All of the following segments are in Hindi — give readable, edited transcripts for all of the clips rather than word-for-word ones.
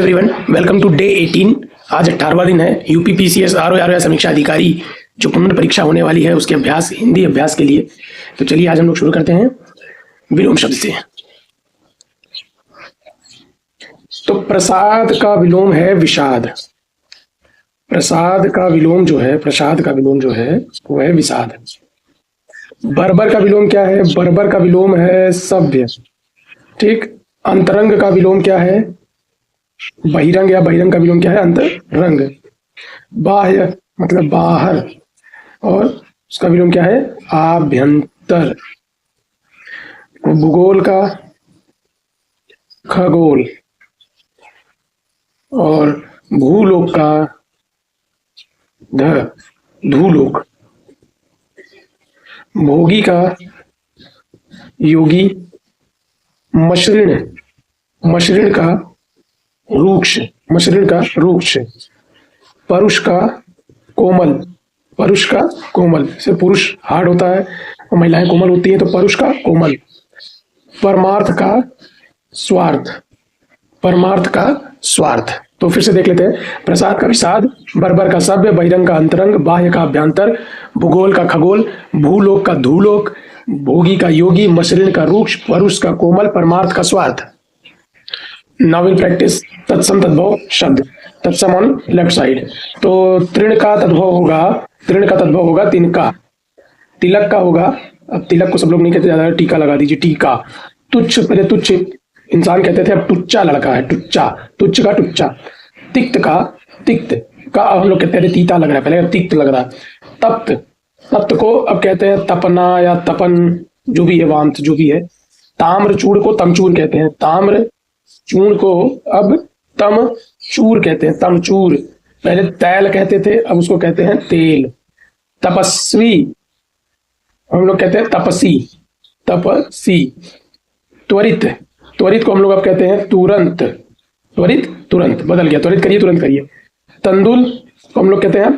Everyone, welcome to day 18। आज 18वां दिन है। यूपी पीसीएस आरओ समीक्षा अधिकारी जो पुनः परीक्षा होने वाली है उसके अभ्यास, हिंदी अभ्यास के लिए। तो चलिए आज हम लोग शुरू करते हैं विलोम शब्द से। तो प्रसाद का विलोम है विषाद। प्रसाद का विलोम जो है, प्रसाद का विलोम जो है वो है विषाद। बर्बर का विलोम क्या है? बर्बर का विलोम है सभ्य। ठीक। अंतरंग का विलोम क्या है? बहिरंग, या बहिरंग का विलोम क्या है? अंतरंग। बाह्य मतलब बाहर, और उसका विलोम क्या है? आभ्यंतर। भूगोल का खगोल, और भूलोक का धूलोक। भोगी का योगी। मसृण, मसृण का रूक्ष, मसृण का रूक्ष। परुष का कोमल, परुष का कोमल। से पुरुष हार्ड होता है और महिलाएं कोमल होती हैं, तो परुष का कोमल। परमार्थ का स्वार्थ, परमार्थ का स्वार्थ। तो फिर से देख लेते हैं। प्रसाद का विषाद, बर्बर का सभ्य, बहिरंग का अंतरंग, बाह्य का अभ्यंतर, भूगोल का खगोल, भूलोक का धूलोक, भोगी का योगी, मसृण का रूक्ष, परुष का कोमल, परमार्थ का स्वार्थ। नाउ विल प्रैक्टिस तत्सम तद्भव शब्द। तत्सम ऑन लेफ्ट साइड। तो तृण का तद्भव होगा, तृण का तद्भव होगा तिनका। तिलक का होगा, अब तिलक को सब लोग नहीं कहते, ज्यादा टीका लगा दीजिए, टीका। तुच्छ, पहले तुच्छ इंसान कहते थे, अब टुच्चा लड़का है, टुच्चा। तुच्छ का टुच्चा। तिक्त का, तिक्त का हम लोग कहते हैं तीता लग रहा है, पहले तिक्त लग रहा है। तप्त, तप्त को अब कहते हैं तपना या तपन, जो भी है, वांत जो भी है। ताम्र चूड़ को तमचूर कहते हैं, ताम्र चूर्ण को अब तम चूर कहते हैं, तमचूर। पहले तैल कहते थे, अब उसको कहते हैं तेल। तपस्वी हम लोग कहते हैं तपसी, तपसी। त्वरित, त्वरित को हम लोग अब कहते हैं तुरंत। त्वरित तुरंत, बदल गया, त्वरित करिए तुरंत करिए। तंदुल को हम लोग कहते हैं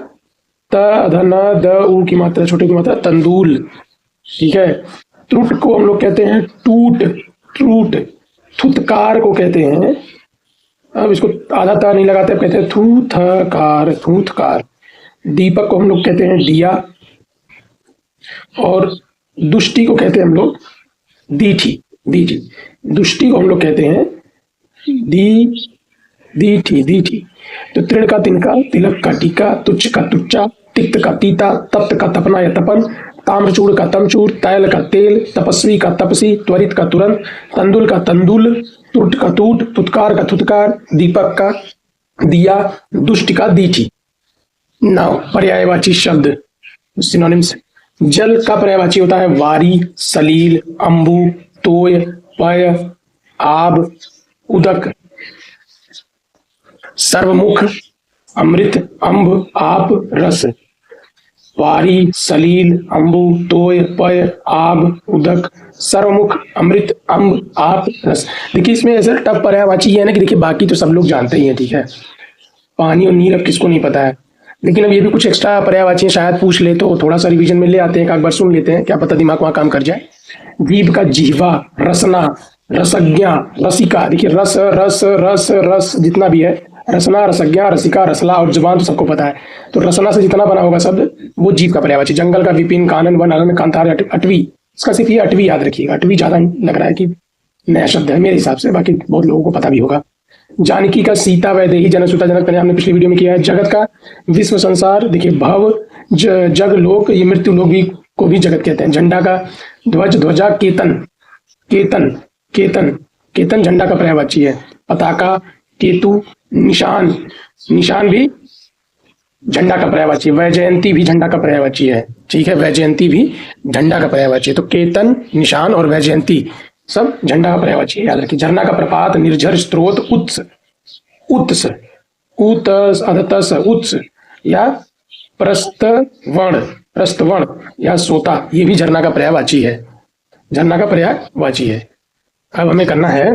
त ध न द उ की मात्रा, छोटे की मात्रा, तंदूल। ठीक है। त्रुट को हम लोग कहते हैं टूट, ट्रूट। थुतकार को कहते हैं, अब इसको आधा ता नहीं लगाते, कहते हैं थूथकार, थूथकार। दीपक को हम लोग कहते हैं दिया, और दुष्टि को कहते हैं हम लोग दीठी, दीठी। दुष्टि को हम लोग कहते हैं दीठी, दीठी। तो तृण का तिनका, तिलक का टीका, तुच्छ का तुच्चा, तिक्त का तीता, तप्त का तपना या तपन, ताम्रचूड़ का तमचूर, तैल का तेल, तपस्वी का तपसी, त्वरित का तुरंत, तंदुल का तंदुल, तुट का तूट, तुतकार का तुतकार, दीपक का दिया, दुष्ट का दीठी। नाउ पर्यायवाची शब्द सिनोनिम्स। जल का पर्यायवाची होता है वारी, सलील, अंबु, तोय, पय, आब, उदक। सर्वमुख, अमृत, अंब, आप, रस। वारी, सलील, अंबु, तोय, पय, आब, उदक, सर्वमुख, अमृत, अंब, आप, रस। देखिए इसमें ऐसा टफ पर्यायवाची है ना कि देखिए बाकी तो सब लोग जानते ही हैं, ठीक है। पानी और नीर अब किसको नहीं पता है, लेकिन अब ये भी कुछ एक्स्ट्रा पर्यायवाची शायद पूछ ले तो थोड़ा सा रिवीजन में ले आते हैं, एक बार सुन लेते हैं, क्या पता दिमाग वहां काम कर जाए। जीभ का जिह्वा, रसना, रसज्ञा, रसिका। देखिए रस, रस, रस, रस जितना भी है, रसना, रसज्ञा, रसिका, रसला, और जुबान तो सबको पता है। तो रसना से जितना बना होगा शब्द वो जीव का पर्यायवाची। जंगल का विपिन, कानन, वन, अरण्य, कांतार, अटवी। इसका सिर्फ ये अटवी याद रखिएगा, अटवी ज्यादा लग रहा है कि नया शब्द है मेरे हिसाब से, बाकी बहुत लोगों को पता भी होगा। जानकी का सीता, वैदेही, जनसुता, जनक, तनया, हमने पिछली वीडियो में किया है। जगत का विश्व, संसार। देखिए भव, जग, लोक, ये मृत्यु लोक भी को भी जगत कहते हैं। झंडा का ध्वज, ध्वजा, केतन, केतन, केतन, केतन झंडा का पर्यायवाची है। पताका, केतु, निशान, निशान भी झंडा का पर्यायवाची है। वैजयंती भी झंडा का पर्यायवाची है, ठीक है। वैजयंती भी झंडा का पर्यायवाची है। तो केतन, निशान और वैजयंती सब झंडा का पर्यायवाची है, याद रखिए। झरना का प्रपात, निर्झर, स्त्रोत, उत्स, उत्स, उतस, अधतस, उत्स, या प्रस्तवण, प्रस्तवण या सोता, ये भी झरना का पर्यायवाची है, झरना का पर्यायवाची है। अब हमें करना है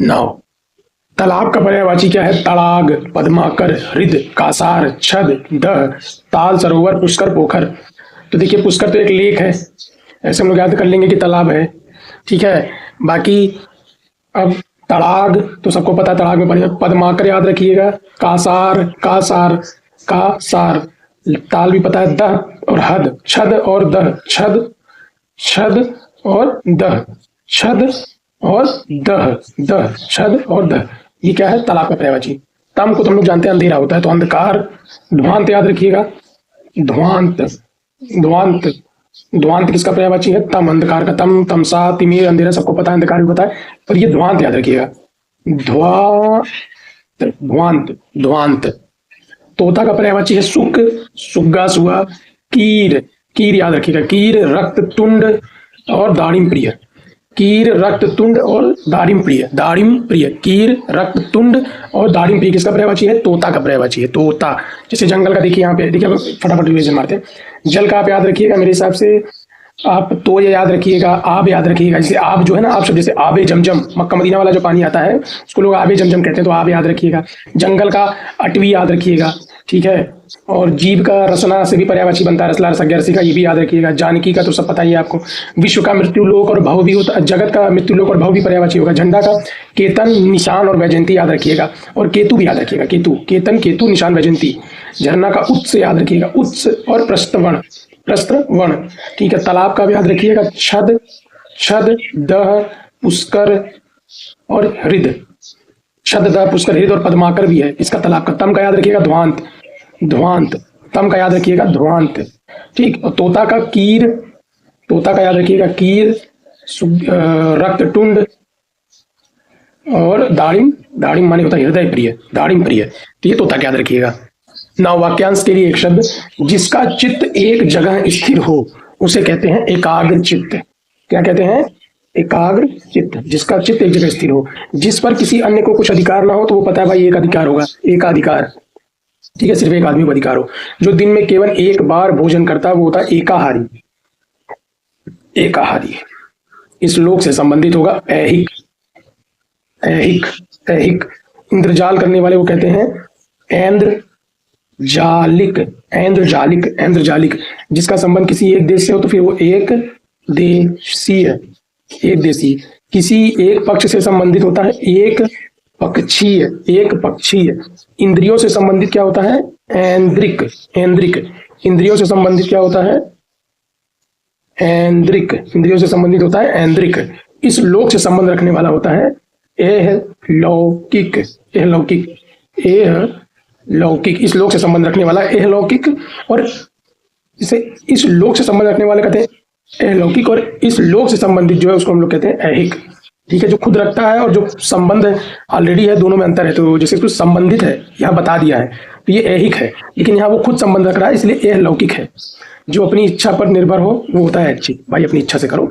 नाव। तालाब का पर्यायवाची क्या है? तड़ाग, पद्माकर, हृद, कासार, छद, दह, ताल, सरोवर, पुष्कर, पोखर। तो देखिए पुष्कर तो एक लेक है, ऐसे हम लोग याद कर लेंगे कि तालाब है, ठीक है। बाकी अब तड़ाग तो सबको पता है, तड़ाग में पढ़िए। पद्माकर याद रखिएगा। कासार, कासार, कासार। ताल भी पता है, दह और हद, छद और दह, छद, छद और दह, छद और दह, दह, छद और दह। ये क्या है? तालाब का पर्यायवाची। तम को तो हम लोग जानते हैं अंधेरा होता है, तो अंधकार। ध्वांत याद रखिएगा, ध्वांत, ध्वांत, ध्वांत किसका पर्यायवाची है? तम, अंधकार का तम, तमसा, तिमिर, अंधेरा सबको पता है, अंधकार भी पता है, पर ये ध्वांत याद रखिएगा। ध्वांत, ध्वांत। तोता का पर्यायवाची है सुक, सुग्गा, सुआ। कीर, कीर याद रखिएगा, कीर, रक्त तुंड और दाड़िम प्रिय। कीर, रक्त तुंड और दाड़िम प्रिय, दाड़िम प्रिय। कीर, रक्त तुंड और दाड़िम प्रिय किसका पर्यायवाची है? तोता का पर्यायवाची है, तोता। जैसे जंगल का देखिए, यहाँ पे देखिए, फटाफट रिवीजन मारते हैं। जल का आप याद रखिएगा, मेरे हिसाब से आप तो ये याद रखिएगा, आब याद रखिएगा। जैसे आब जो है ना, आप सब जैसे आबे जमजम, मक्का मदीना वाला जो पानी आता है उसको लोग आबे जमजम कहते हैं, तो आब याद रखिएगा। जंगल का अटवी याद रखिएगा, ठीक है। और जीव का रसना से भी पर्यायवाची बनता है, रसला, रसज्ञा, रसिका, ये भी याद रखिएगा। जानकी का तो सब पता ही है आपको। विश्व का मृत्यु लोक और भव भी होता है, जगत का मृत्यु लोक और भव भी पर्यायवाची होगा। झंडा का केतन, निशान और वैजयंती याद रखिएगा। और केतु भी याद रखिएगा, केतु, केतन, केतु, निशान, वैजयंती। झरना का उत्स याद रखिएगा, उत्स और प्रस्थवण, प्रस्त्रवण, ठीक है। तालाब का भी याद रखिएगा, छद, छद, दह, पुष्कर और हृद। छद, दह, पुष्कर, हृद और पद्माकर भी है इसका तालाब का। तम का याद रखिएगा, ध्वांत, ध्वांत। तम का याद रखिएगा, ध्वांत, ठीक। और तोता का कीर, तोता का याद रखिएगा, कीर, रक्त टुंड और दाड़िम, दाड़िम माने होता है हृदय प्रिय, दाड़िम प्रिय। तो ये तोता का याद रखिएगा। नौ वाक्यांश के लिए एक शब्द, जिसका चित्त एक जगह स्थिर हो उसे कहते हैं एकाग्र चित्त। क्या कहते हैं? एकाग्र चित्त। जिसका चित्त एक जगह स्थिर हो, जिस पर किसी अन्य को कुछ अधिकार ना हो, तो वो पता है भाई एक अधिकार होगा, एकाधिकार, ठीक है। सिर्फ एक आदमी को अधिकार हो। जो दिन में केवल एक बार भोजन करता है वो होता है एकाहारी, एकाहारी। इस लोक से संबंधित होगा ऐहिक, ऐहिक, ऐहिक। इंद्रजाल करने वाले वो कहते हैं ऐन्द्र जालिक, ऐन्द्रजालिक, ऐन्द्रजालिक। जिसका संबंध किसी एक देश से हो तो फिर वो एक देशीय, एक देशी। किसी एक पक्ष से संबंधित होता है एक पक्षीय, एक पक्षीय। इंद्रियों से संबंधित क्या होता है? ऐन्द्रिक, ऐन्द्रिक। इंद्रियों से संबंधित क्या होता है? ऐन्द्रिक। इंद्रियों से संबंधित होता है ऐन्द्रिक। इस लोक से संबंध रखने वाला होता है एह लौकिक, एह लौकिक, एह लौकिक। इस लोक से संबंध रखने वाला एह लौकिक। और इसे इस लोक से संबंध रखने वाले कहते हैं एह लौकिक। और इस लोक से संबंधित जो है उसको हम लोग कहते हैं ऐहिक, ठीक है। जो खुद रखता है और जो संबंध ऑलरेडी है, दोनों में अंतर है। तो जैसे कुछ संबंधित है यहाँ बता दिया है तो ये ऐहिक है, लेकिन यहाँ वो खुद संबंध रख रहा है इसलिए एह लौकिक है। जो अपनी इच्छा पर निर्भर हो वो होता है ऐच्छिक। भाई अपनी इच्छा से करो,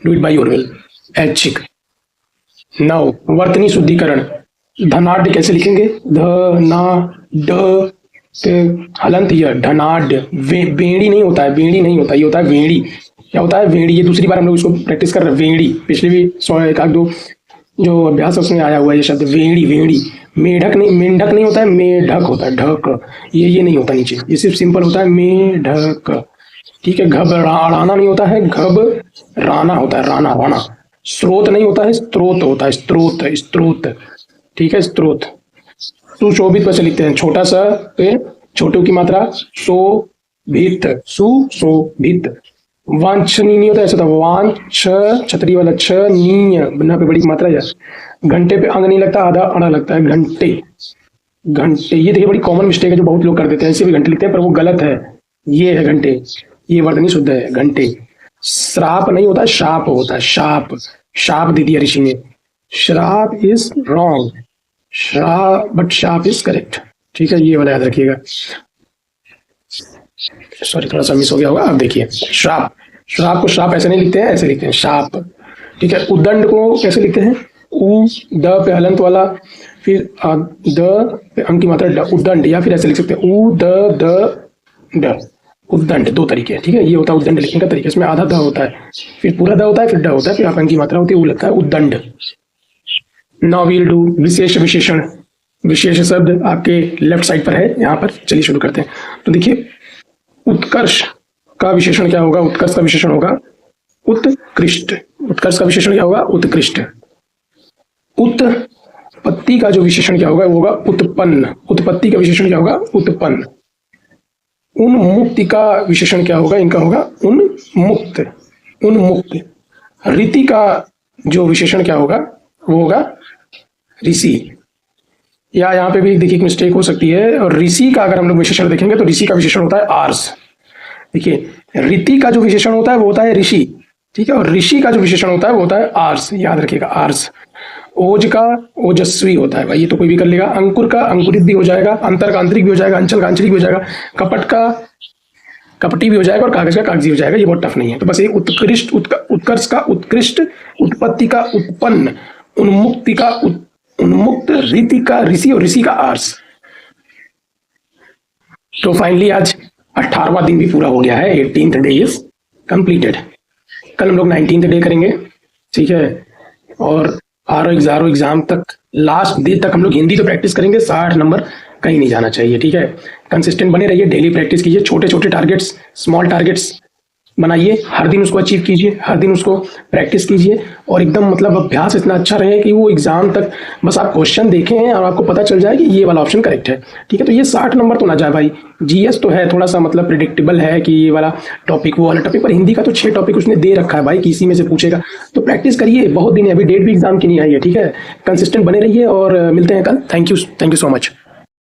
do it by your will, ऐच्छिक। नौ वर्तनी शुद्धिकरण। धनाढ़ कैसे लिखेंगे? ध ना ड हलंत य, धनाढ़। वेड़ी नहीं होता है, वेड़ी नहीं होता, ये होता है वेड़ी। क्या होता है? वेड़ी। ये दूसरी बार हम लोग इसको प्रैक्टिस कर रहे हैं, वेड़ी। पिछले भी 100-1-2 जो अभ्यास है उसमें आया हुआ है ये शब्द वेड़ी, वेड़ी। मेढक नहीं, मेंढक नहीं होता है, मेढक होता है, ढक। ये नहीं होता नीचे, ये सिर्फ सिंपल होता है मेढक, ठीक है। घबराना नहीं होता है, घबराना होता है, राना, राना। स्रोत नहीं होता है, स्त्रोत होता है, स्त्रोत, स्त्रोत, ठीक है, स्त्रोत। सुशोभित कैसे लिखते हैं? छोटा सा पे छोटों की मात्रा शोभित, सुशोभित। वांछनीय नहीं होता, ऐसा था वांछ, छतरी वाला छ, नीय बना पे बड़ी मात्रा है। घंटे पे अंग नहीं लगता, आधा अड़ा लगता है, घंटे, घंटे। ये देखिए बड़ी कॉमन मिस्टेक है जो बहुत लोग कर देते हैं, ऐसे भी घंटे लिखते हैं पर वो गलत है। ये है घंटे, ये वर्ड नहीं शुद्ध है, घंटे। श्राप नहीं होता, शाप होता है, शाप। शाप दे दिया ऋषि ने। श्राप इज रॉन्ग, श्राप बट शाप इज करेक्ट, ठीक है। ये वाला याद रखिएगा। सॉरी थोड़ा सा मिस हो गया होगा। अब देखिए श्राप, श्राप को श्राप ऐसे नहीं लिखते हैं, ऐसे लिखते हैं शाप, ठीक है। उद्दंड को कैसे लिखते हैं? उ द पे हलंत वाला, फिर द पे अंक की मात्रा ड, उद्दंड। या फिर ऐसे लिख सकते हैं उ द ड, उद्दंड। दो तरीके हैं, ठीक है। ये होता है उद्दंड लिखने का तरीका, इसमें आधा द होता है, फिर पूरा द होता है, फिर ड होता है, फिर अंक की मात्रा होती है, वो लगता है उद्दंड। नाउ वील डू विशेष विशेषण। विशेष शब्द आपके लेफ्ट साइड पर है, यहाँ पर। चलिए शुरू करते हैं। तो देखिए उत्कर्ष का विशेषण क्या होगा? उत्कर्ष का विशेषण होगा उत्कृष्ट। उत्कर्ष का विशेषण क्या होगा? उत्कृष्ट। उत्पत्ति का जो विशेषण क्या होगा वो होगा उत्पन्न। उत्पत्ति का विशेषण क्या होगा? उत्पन्न। उन्मुक्ति का विशेषण क्या होगा? इनका होगा उन्मुक्त। उन्मुक्त। रीति का जो विशेषण क्या होगा वो होगा ऋषि। या यहाँ पे भी देखिए एक मिस्टेक हो सकती है, और ऋषि का अगर हम लोग विशेषण देखेंगे तो ऋषि का विशेषण होता है आर्ष। देखिए रीति का जो विशेषण होता है वो होता है ऋषि, ठीक है, और ऋषि का जो विशेषण होता है वो होता है आर्ष। याद रखिएगा आर्ष। ओज का ओजस्वी होता है भाई, ये तो कोई भी कर लेगा। अंकुर का अंकुरित भी हो जाएगा, अंतर का आंतरिक भी हो जाएगा, अंचल का आंचलिक भी हो जाएगा, कपट का कपटी भी हो जाएगा, और कागज का कागजी हो जाएगा। ये बहुत टफ नहीं है। तो बस ये उत्कृष्ट, उत्कर्ष का उत्कृष्ट, उत्पत्ति का उत्पन्न, उन्मुक्ति का उन्मुक्त, रीति का ऋषि, और ऋषि का आर्ष। तो फाइनली आज 18वां दिन भी पूरा हो गया है। 18th day is completed. कल हम लोग 19th डे करेंगे, ठीक है, और आरो एग्जाम तक, लास्ट डे तक हम लोग हिंदी तो प्रैक्टिस करेंगे। 60 नंबर कहीं नहीं जाना चाहिए, ठीक है। कंसिस्टेंट बने रहिए, डेली प्रैक्टिस कीजिए, छोटे छोटे टारगेट्स, स्मॉल टारगेट्स बनाइए, हर दिन उसको अचीव कीजिए, हर दिन उसको प्रैक्टिस कीजिए, और एकदम मतलब अभ्यास इतना अच्छा रहे कि वो एग्जाम तक बस आप क्वेश्चन देखें और आपको पता चल जाए कि ये वाला ऑप्शन करेक्ट है, ठीक है। तो ये 60 नंबर तो ना जाए भाई। जीएस तो है थोड़ा सा मतलब प्रिडिक्टेबल है कि ये वाला टॉपिक वो वाला टॉपिक, पर हिंदी का तो 6 टॉपिक उसने दे रखा है भाई कि इसी में से पूछेगा। तो प्रैक्टिस करिए, बहुत दिन है, अभी डेट भी एग्जाम की नहीं आई है, ठीक है। कंसिस्टेंट बने रहिए और मिलते हैं कल। Thank you so much.